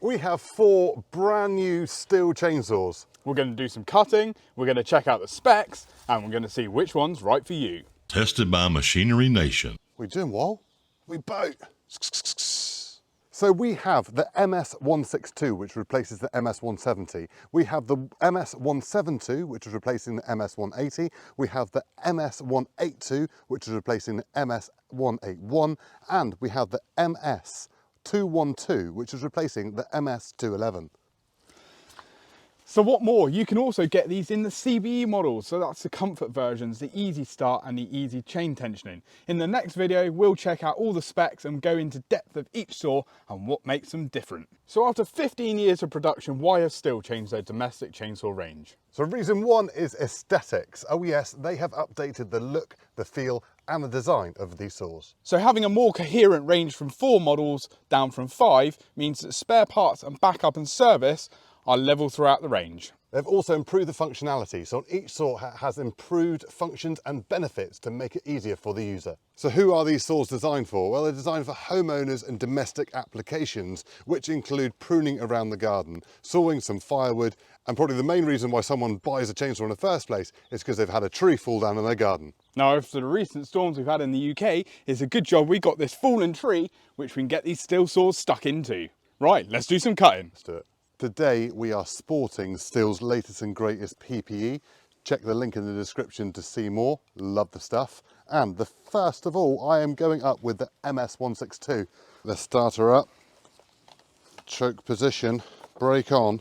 We have 4 brand new STIHL chainsaws. We're going to do some cutting, we're going to check out the specs, and we're going to see which one's right for you. Tested by Machinery Nation. We doing well? We boat. So we have the MS162, which replaces the MS170. We have the MS172, which is replacing the MS180. We have the MS182, which is replacing the MS181. And we have the MS212, which is replacing the MS211. So what more? You can also get these in the CBE models. So that's the comfort versions, the easy start and the easy chain tensioning. In the next video, we'll check out all the specs and go into depth of each saw and what makes them different. So after 15 years of production, why have STIHL changed their domestic chainsaw range? So reason 1 is aesthetics. Oh yes, they have updated the look, the feel and the design of these saws. So having a more coherent range from 4 models down from 5 means that spare parts and backup and service are level throughout the range. They've also improved the functionality, so each saw has improved functions and benefits to make it easier for the user. So who are these saws designed for? Well, they're designed for homeowners and domestic applications, which include pruning around the garden, sawing some firewood, and probably the main reason why someone buys a chainsaw in the first place is because they've had a tree fall down in their garden. Now, after the recent storms we've had in the UK, it's a good job we got this fallen tree, which we can get these STIHL saws stuck into. Right, let's do some cutting. Let's do it. Today we are sporting STIHL's latest and greatest PPE. Check the link in the description to see more. Love the stuff. And the first of all, I am going up with the MS162. Let's start her up. Choke position, brake on.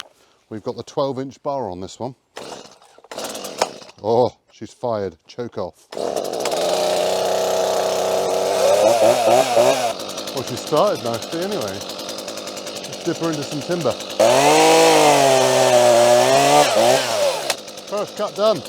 We've got the 12-inch bar on this one. Oh, she's fired. Choke off. Well, she started nicely anyway. Dip her into some timber. First cut done.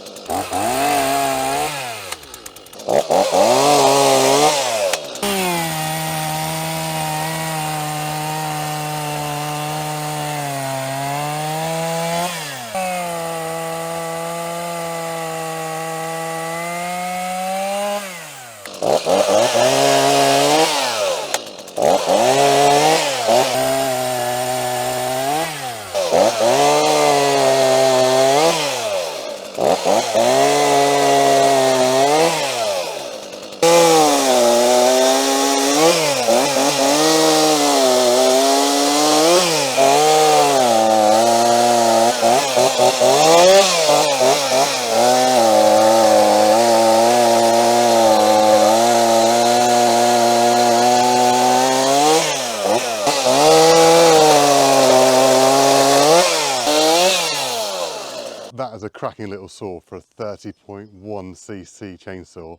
That is a cracking little saw for a 30.1cc chainsaw.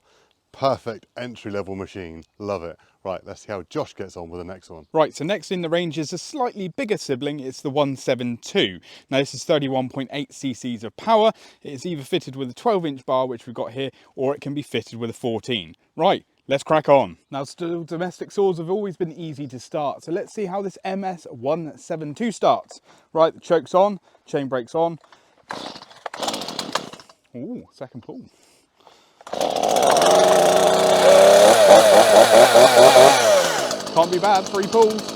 Perfect entry-level machine. Love it. Right, let's see how Josh gets on with the next one. Right, so next in the range is a slightly bigger sibling. It's the 172. Now this is 31.8 cc's of power. It's either fitted with a 12-inch bar, which we've got here, or it can be fitted with a 14. Right, let's crack on. Now, STIHL domestic saws have always been easy to start, so let's see how this MS172 starts. Right, the choke's on, chain brake's on. Ooh, second pull. Can't be bad, 3 pulls.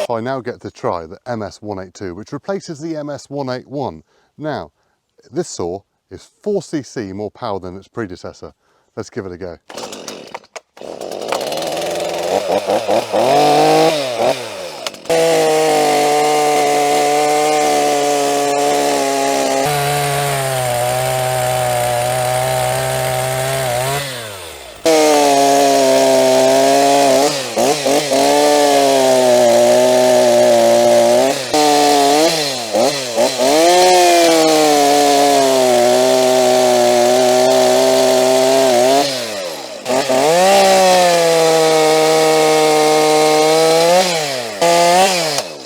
I now get to try the MS182, which replaces the MS181. Now, this saw is 4cc more power than its predecessor. Let's give it a go.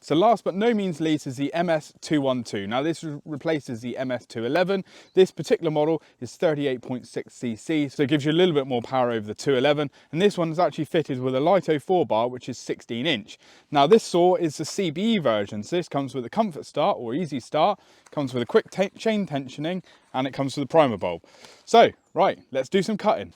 So last but no means least is the MS212. Now this replaces the MS211. This particular model is 38.6 cc, so it gives you a little bit more power over the 211. And this one is actually fitted with a Lito 4 bar, which is 16 inch. Now this saw is the CBE version, so this comes with a comfort start or easy start, comes with a quick chain tensioning, and it comes with a primer bulb. So, right, let's do some cutting.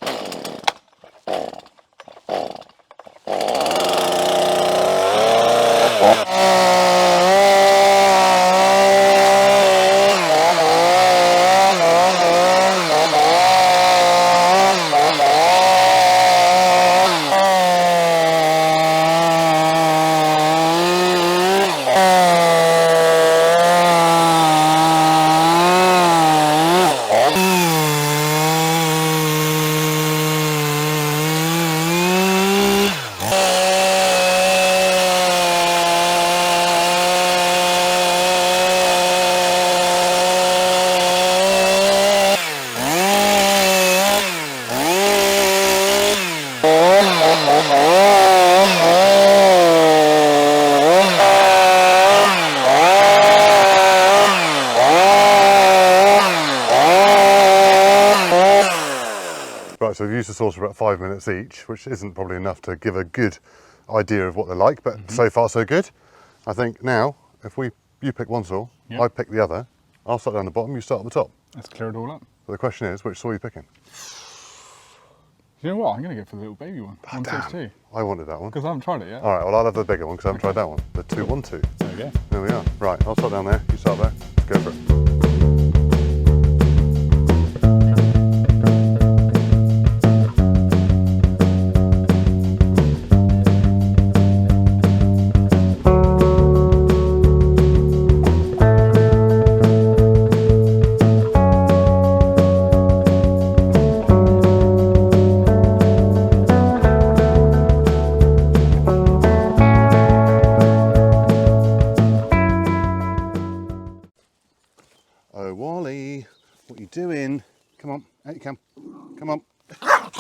Right, so we've used the saws for about 5 minutes each, which isn't probably enough to give a good idea of what they're like, but so far so good. I think now, if you pick one saw, Yep. I pick the other, I'll start down the bottom, you start at the top. Let's clear it all up. But the question is, which saw are you picking? You know what? I'm going to go for the little baby one, Oh, damn. 162. I wanted that one. Because I haven't tried it yet. All right, well, I'll have the bigger one because I haven't tried that one. The 212. There we go. There we are. Right, I'll start down there, you start there. Go for it. Oh, Wally, what are you doing? Come on, out you come. Come on.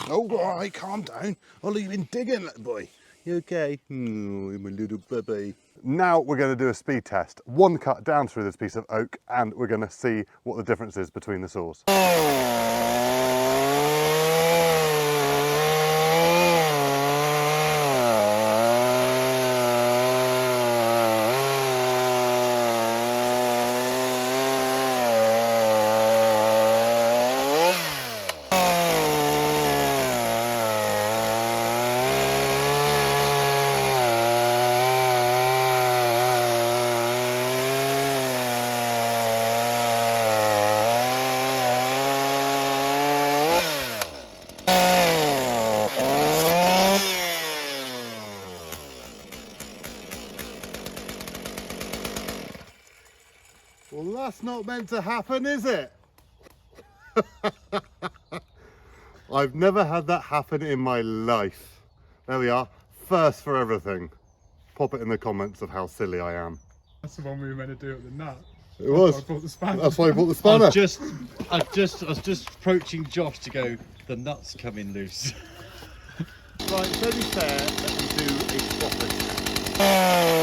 Oh, all right, calm down. I'll leave you digging, little boy. You okay? Oh, my little baby. Now we're going to do a speed test. One cut down through this piece of oak, and we're going to see what the difference is between the saws. Well, that's not meant to happen, is it? I've never had that happen in my life. There we are. First for everything. Pop it in the comments of how silly I am. That's the one we were meant to do at the nut. It was. I brought the spanner. That's why I bought the spanner. I was just approaching Josh to go, the nuts coming loose. Right, it's only fair that we do a proper test.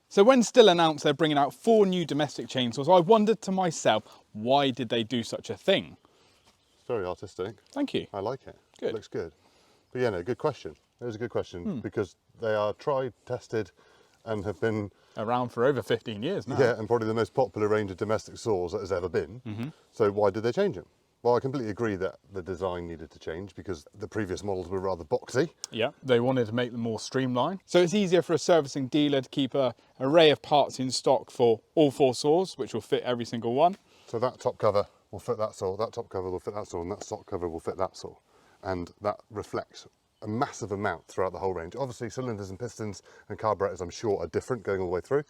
So when STIHL announced they're bringing out 4 new domestic chainsaws, I wondered to myself, why did they do such a thing? It's very artistic. Thank you. I like it. Good. It looks good. But yeah, no, good question. It was a good question because they are tried, tested, and have been Around for over 15 years now. yeah, and probably the most popular range of domestic saws that has ever been. So why did they change them? Well, I completely agree that the design needed to change because the previous models were rather boxy. Yeah, they wanted to make them more streamlined. So it's easier for a servicing dealer to keep an array of parts in stock for all 4 saws, which will fit every single one. So that top cover will fit that saw, that top cover will fit that saw, and that top cover will fit that saw. And that reflects a massive amount throughout the whole range. Obviously, cylinders and pistons and carburetors, I'm sure, are different going all the way through,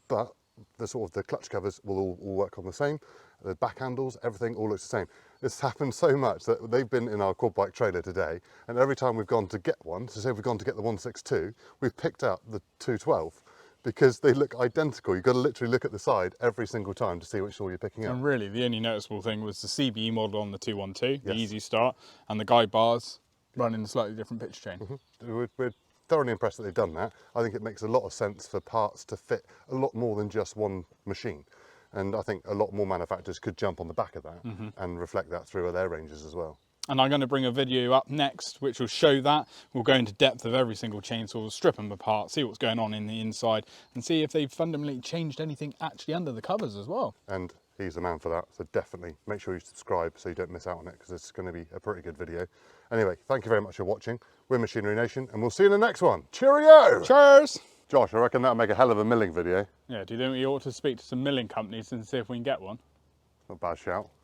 but the sort of the clutch covers will all work on the same. The back handles, everything all looks the same. This happened so much that they've been in our quad bike trailer today, and every time we've gone to get one, so say we've gone to get the 162, we've picked up the 212 because they look identical. You've got to literally look at the side every single time to see which saw you're picking up. And really, the only noticeable thing was the CBE model on the 212, the Yes. Easy Start, and the guide bars running a slightly different pitch chain. We're thoroughly impressed that they've done that. I think it makes a lot of sense for parts to fit a lot more than just one machine. And I think a lot more manufacturers could jump on the back of that and reflect that through their ranges as well. And I'm going to bring a video up next which will show that. We'll go into depth of every single chainsaw, strip them apart, see what's going on in the inside, and see if they've fundamentally changed anything actually under the covers as well. And he's the man for that, so definitely make sure you subscribe so you don't miss out on it, because it's going to be a pretty good video. Anyway, thank you very much for watching. We're Machinery Nation, and we'll see you in the next one. Cheerio! Cheers! Josh, I reckon that'll make a hell of a milling video. Yeah, do you think we ought to speak to some milling companies and see if we can get one? Not a bad shout.